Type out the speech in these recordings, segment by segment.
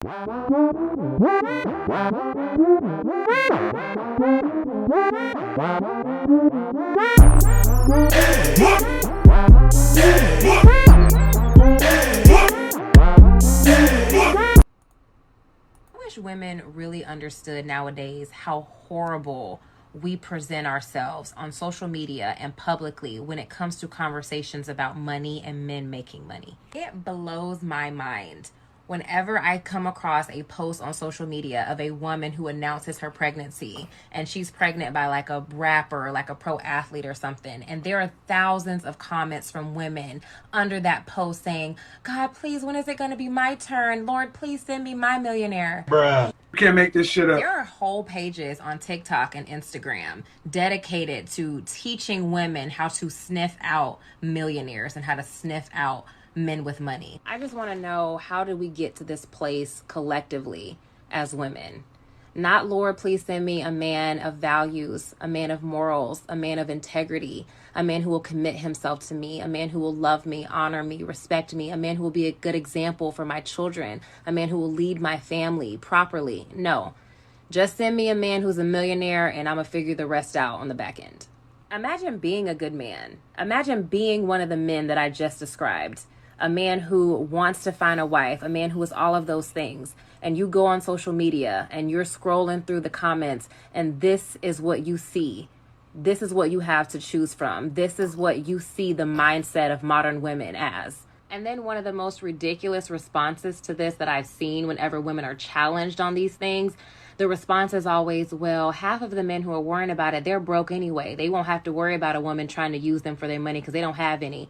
Wish women really understood nowadays how horrible we present ourselves on social media and publicly when it comes to conversations about money and men making money. It blows my mind whenever I come across a post on social media of a woman who announces her pregnancy and she's pregnant by like a rapper, like a pro athlete or something, and there are thousands of comments from women under that post saying, God, please, when is it going to be my turn? Lord, please send me my millionaire. Bruh. You can't make this shit up. There are whole pages on TikTok and Instagram dedicated to teaching women how to sniff out millionaires and how to sniff out men with money. I just want to know, how did we get to this place collectively as women? Not, Lord, please send me a man of values, a man of morals, a man of integrity, a man who will commit himself to me, a man who will love me, honor me, respect me, a man who will be a good example for my children, a man who will lead my family properly. No, just send me a man who's a millionaire and I'm gonna figure the rest out on the back end. Imagine being a good man. Imagine being one of the men that I just described. A man who wants to find a wife, a man who is all of those things. And you go on social media and you're scrolling through the comments and this is what you see. This is what you have to choose from. This is what you see the mindset of modern women as. And then one of the most ridiculous responses to this that I've seen whenever women are challenged on these things, the response is always, well, half of the men who are worrying about it, they're broke anyway. They won't have to worry about a woman trying to use them for their money because they don't have any.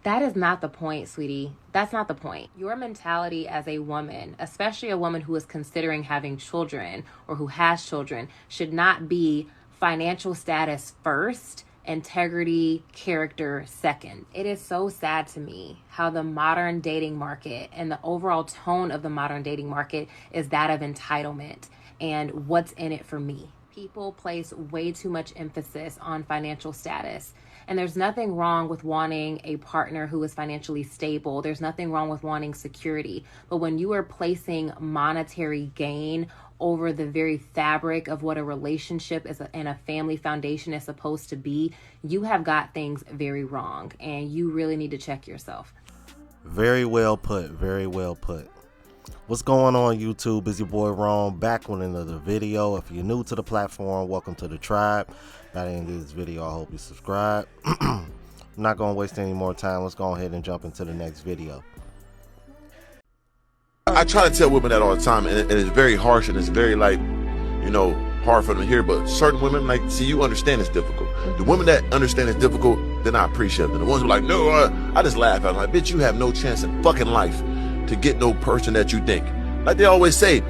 That is not the point, sweetie. That's not the point. Your mentality as a woman, especially a woman who is considering having children or who has children, should not be financial status first, integrity, character second. It is so sad to me how the modern dating market and the overall tone of the modern dating market is that of entitlement and what's in it for me. People place way too much emphasis on financial status. And there's nothing wrong with wanting a partner who is financially stable. There's nothing wrong with wanting security. But when you are placing monetary gain over the very fabric of what a relationship is and a family foundation is supposed to be, you have got things very wrong. And you really need to check yourself. Very well put. Very well put. What's going on, YouTube? It's your boy Ron, back with another video. If you're new to the platform, welcome to the tribe. By the end of this video, I hope you subscribe. I'm not going to waste any more time. Let's go ahead and jump into the next video. I try to tell women that all the time, and it's very harsh and it's very, like, you know, hard for them to hear. But certain women, like, see, you understand it's difficult. The women that understand it's difficult, then I appreciate them. The ones who are like, no, I just laugh at them. Like, bitch, you have no chance in fucking life to get no person that you think. Like they always say,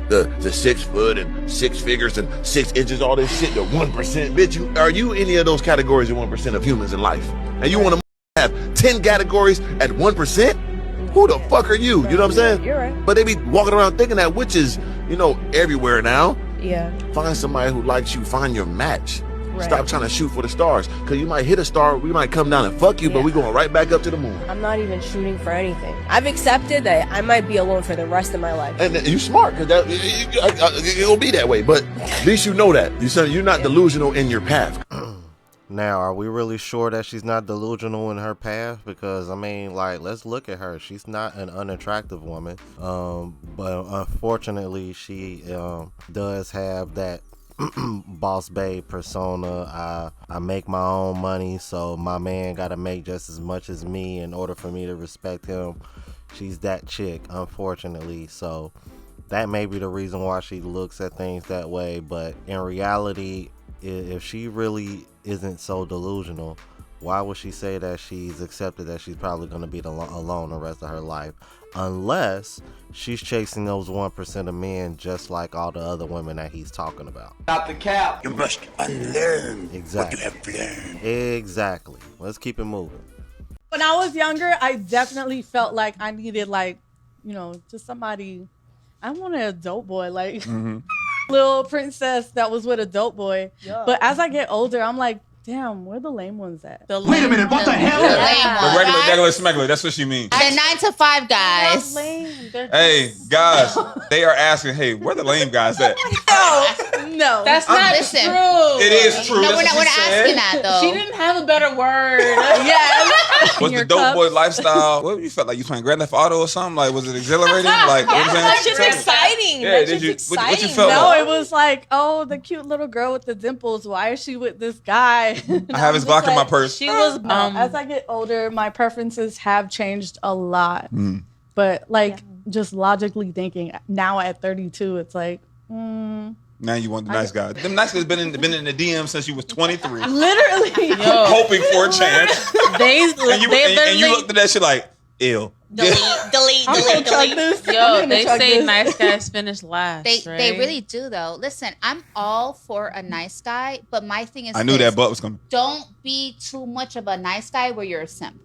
the 6 foot and 6 figures and 6 inches, all this shit, the 1%. Bitch, are you any of those categories of 1% of humans in life? And you want to have 10 categories at 1%? Who the fuck are you? You know what I'm saying? You're right. But they be walking around thinking that, which is, you know, everywhere now. Yeah. Find somebody who likes you. Find your match. Right. Stop trying to shoot for the stars, because you might hit a star, we might come down and fuck you, but we going right back up to the moon. I'm not even shooting for anything. I've accepted that I might be alone for the rest of my life. And you smart, because it'll be that way, but at least you know that. You're not delusional in your path. Now, are we really sure that she's not delusional in her path? Because, I mean, like, let's look at her. She's not an unattractive woman. But unfortunately, she does have that boss babe persona. I make my own money, so my man gotta make just as much as me in order for me to respect him. She's that chick, unfortunately. So that may be the reason why she looks at things that way. But in reality, if she really isn't so delusional, why would she say that she's accepted that she's probably going to be alone the rest of her life? Unless she's chasing those 1% of men just like all the other women that he's talking about. Not the cap. You must unlearn Exactly. what you have learned. Exactly. Let's keep it moving. When I was younger, I definitely felt like I needed, like, you know, just somebody. I wanted a dope boy, like little princess that was with a dope boy. Yeah. But as I get older, I'm like, Damn, where the lame ones at? Wait a minute, what the hell? The regular smuggler. That's what she means. The 9 to 5 guys. Hey, guys, they are asking, hey, where the lame guys at? No. That's not Listen. true. It is true. No, That's we're not what she said. asking that though. She didn't have a better word. Yes. Was the dope boy lifestyle? What you felt like you playing Grand Theft Auto or something? Like, was it exhilarating? Like, what I'm That's saying? just exciting. Yeah, That's did just you? exciting. What you felt No, like? it was like, oh, the cute little girl with the dimples. Why is she with this guy? I have his Glock in my purse. She was As I get older, my preferences have changed a lot. But like, just logically thinking, now at 32, it's like, Now you want the nice guy. Them nice guys been in the DM since you was 23, literally. hoping for a chance. they And you looked at that shit like, ill. delete. Yo, they say nice guys finish last. They really do though. Listen, I'm all for a nice guy, but my thing is I knew that butt was coming. don't be too much of a nice guy where you're a simp.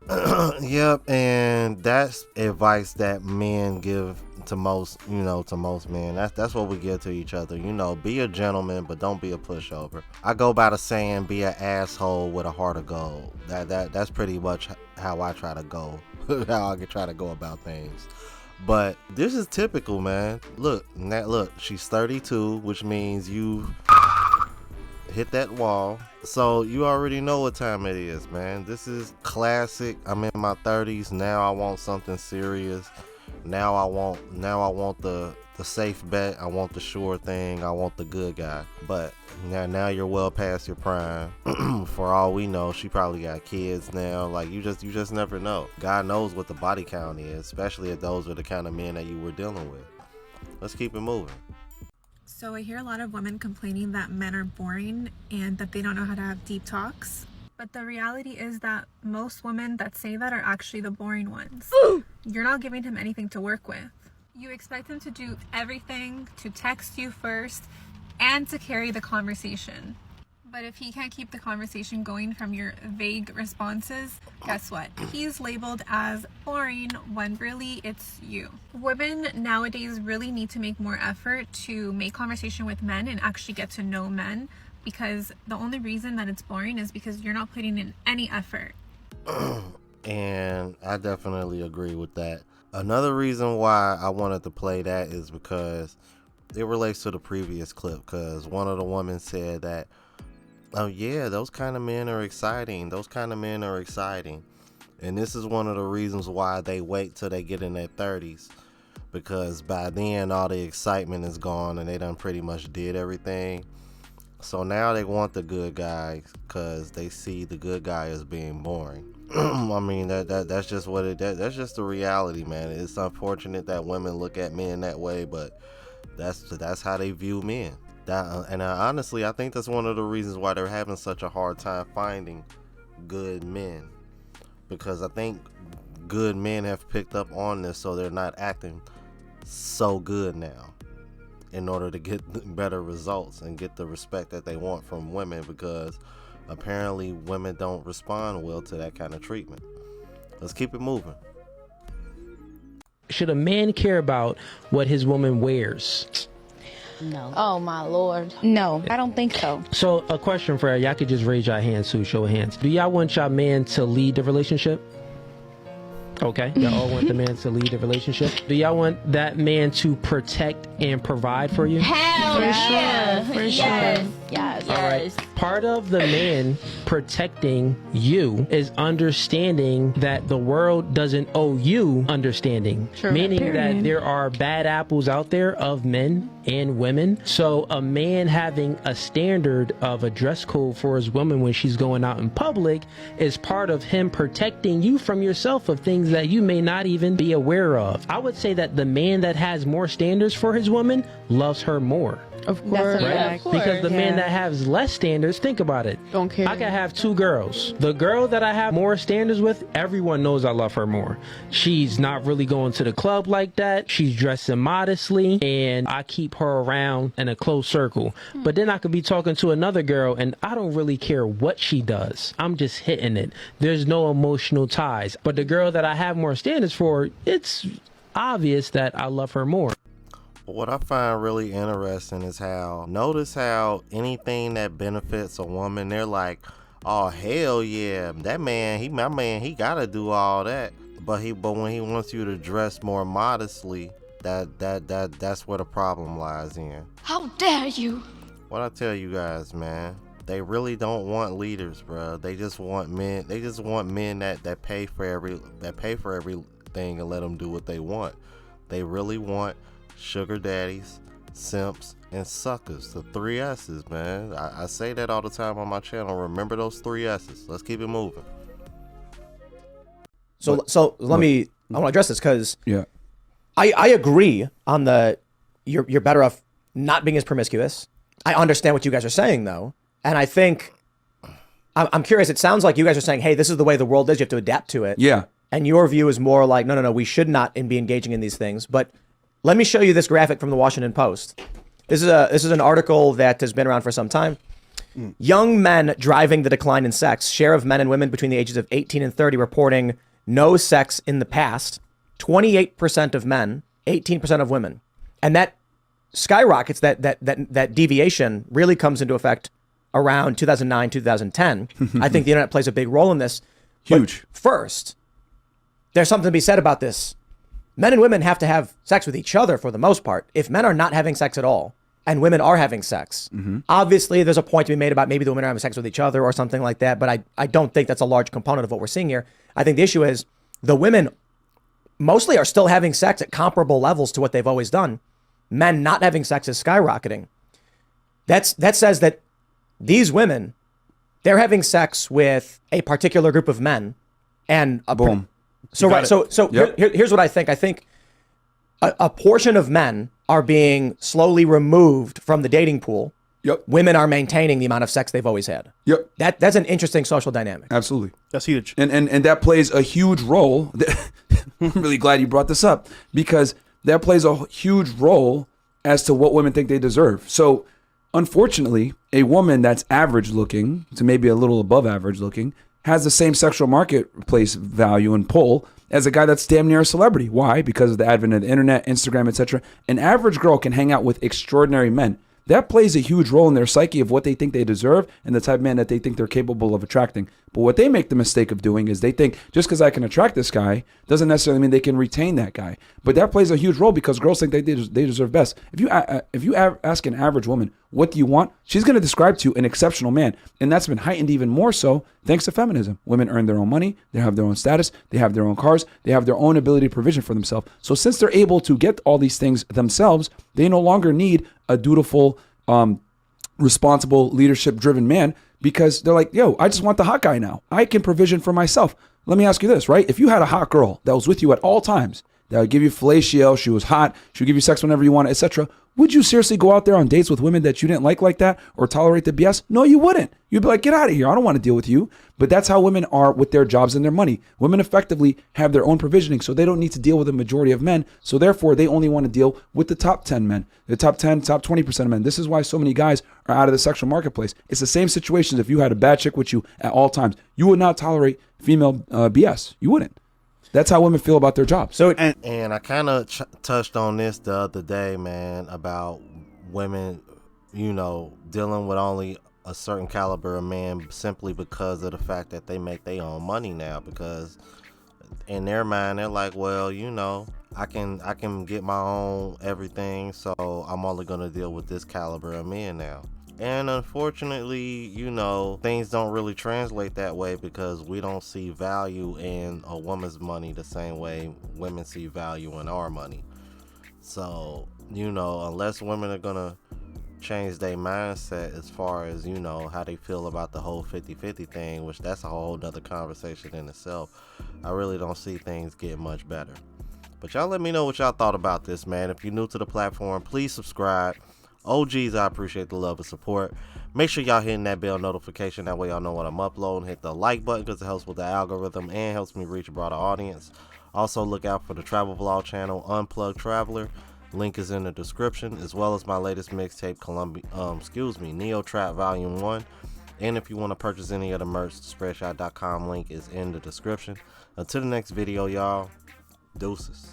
Yep, and that's advice that men give to most, to most men. That's what we give to each other. Be a gentleman, but don't be a pushover. I go by the saying, be an asshole with a heart of gold. That's pretty much how I try to go, how I can try to go about things. But this is typical, man. Look, she's 32, which means you hit that wall. So you already know what time it is, man. This is classic. I'm in my 30s now. I want something serious. Now I want the safe bet. I want the sure thing. I want the good guy. But now you're well past your prime. For all we know, she probably got kids now. Like you just never know. God knows what the body count is, especially if those are the kind of men that you were dealing with. Let's keep it moving. So I hear a lot of women complaining that men are boring and that they don't know how to have deep talks. But the reality is that most women that say that are actually the boring ones. You're not giving him anything to work with. You expect him to do everything, to text you first, and to carry the conversation. But if he can't keep the conversation going from your vague responses, guess what? He's labeled as boring when really it's you. Women nowadays really need to make more effort to make conversation with men and actually get to know men, because the only reason that it's boring is because you're not putting in any effort. And I definitely agree with that. Another reason why I wanted to play that is because it relates to the previous clip, because one of the women said that, oh yeah, those kind of men are exciting. Those kind of men are exciting. And this is one of the reasons why they wait till they get in their 30s. Because by then all the excitement is gone and they done pretty much did everything. So now they want the good guy because they see the good guy as being boring. I mean, that's just what that's just the reality, man. It's unfortunate that women look at men that way, but that's how they view men. Honestly, I think that's one of the reasons why they're having such a hard time finding good men, because I think good men have picked up on this, so they're not acting so good now in order to get better results and get the respect that they want from women, because apparently women don't respond well to that kind of treatment. Let's keep it moving. Should a man care about what his woman wears? No. Oh my Lord. No, I don't think so. So a question for y'all could just raise your hands too, show of hands. Do y'all want y'all man to lead the relationship? Okay, y'all all want the man to lead the relationship. Do y'all want that man to protect and provide for you? Hell yeah. For sure. Yes. Yes. All right. Part of the man protecting you is understanding that the world doesn't owe you understanding. True. Meaning Period. that there are bad apples out there of men and women. So a man having a standard of a dress code for his woman when she's going out in public is part of him protecting you from yourself of things that you may not even be aware of. I would say that the man that has more standards for his woman loves her more. Of course. Right? Because the man that has less standards, think about it. Don't care. I can have two girls. The girl that I have more standards with, everyone knows I love her more. She's not really going to the club like that. She's dressing modestly, and I keep her around in a close circle. But then I could be talking to another girl, and I don't really care what she does. I'm just hitting it. There's no emotional ties. But the girl that I have more standards for, it's obvious that I love her more. What I find really interesting is notice how anything that benefits a woman, they're like, oh hell yeah, my man, he gotta do all that. But when he wants you to dress more modestly, that's where the problem lies in. How dare you? What I tell you guys, man, they really don't want leaders, bro. They just want men. They just want men that pay for everything and let them do what they want. They really want sugar daddies, simps, and suckers. The 3 S's, man. I say that all the time on my channel. Remember those 3 S's. Let's keep it moving. So I want to address this because I agree on you're better off not being as promiscuous. I understand what you guys are saying though, and I think I'm curious. It sounds like you guys are saying, hey, this is the way the world is. You have to adapt to it. Yeah. And your view is more like, no, we should not be engaging in these things. But let me show you this graphic from the Washington Post. This is an article that has been around for some time. Young men driving the decline in sex. Share of men and women between the ages of 18 and 30 reporting no sex in the past. 28% of men, 18% of women. And that skyrockets. That deviation really comes into effect around 2009, 2010. I think the internet plays a big role in this. Huge. But first, there's something to be said about this. Men and women have to have sex with each other for the most part. If men are not having sex at all and women are having sex, obviously there's a point to be made about maybe the women are having sex with each other or something like that. But I don't think that's a large component of what we're seeing here. I think the issue is the women mostly are still having sex at comparable levels to what they've always done. Men not having sex is skyrocketing. That says that these women, they're having sex with a particular group of men, and boom. Here's what I think. I think a portion of men are being slowly removed from the dating pool. Yep. Women are maintaining the amount of sex they've always had. Yep. That's an interesting social dynamic. Absolutely. That's huge. And that plays a huge role. I'm really glad you brought this up because that plays a huge role as to what women think they deserve. So unfortunately, a woman that's average looking to maybe a little above average looking has the same sexual marketplace value and pull as a guy that's damn near a celebrity. Why? Because of the advent of the internet, Instagram, etc. An average girl can hang out with extraordinary men. That plays a huge role in their psyche of what they think they deserve and the type of man that they think they're capable of attracting. But what they make the mistake of doing is they think just because I can attract this guy doesn't necessarily mean they can retain that guy. But that plays a huge role because girls think they deserve best. If you ask an average woman, what do you want? She's going to describe to you an exceptional man. And that's been heightened even more so thanks to feminism. Women earn their own money. They have their own status. They have their own cars. They have their own ability to provision for themselves. So since they're able to get all these things themselves, they no longer need a dutiful, responsible, leadership-driven man because they're like, yo, I just want the hot guy now. I can provision for myself. Let me ask you this, right? If you had a hot girl that was with you at all times, that would give you fellatio, she was hot, she would give you sex whenever you want, etc., would you seriously go out there on dates with women that you didn't like that or tolerate the BS? No, you wouldn't. You'd be like, get out of here. I don't want to deal with you. But that's how women are with their jobs and their money. Women effectively have their own provisioning, so they don't need to deal with the majority of men. So therefore, they only want to deal with the top 10 men, the top 10, top 20% of men. This is why so many guys are out of the sexual marketplace. It's the same situation as if you had a bad chick with you at all times. You would not tolerate female BS. You wouldn't. That's how women feel about their jobs. So, and I kind of touched on this the other day, man, about women, dealing with only a certain caliber of man simply because of the fact that they make their own money now. Because in their mind, they're like, well, I can get my own everything, so I'm only gonna deal with this caliber of men now. And unfortunately, things don't really translate that way because we don't see value in a woman's money the same way women see value in our money. So, unless women are gonna change their mindset as far as, how they feel about the whole 50-50 thing, which that's a whole nother conversation in itself, I really don't see things getting much better. But y'all let me know what y'all thought about this, man. If you're new to the platform, please subscribe. OGs, I appreciate the love and support. Make sure y'all hitting that bell notification. That way y'all know when I'm uploading. Hit the like button because it helps with the algorithm and helps me reach a broader audience. Also, look out for the travel vlog channel, Unplugged Traveler. Link is in the description, as well as my latest mixtape, Neo Trap Volume 1. And if you want to purchase any of the merch, the Spreadshot.com link is in the description. Until the next video, y'all, deuces.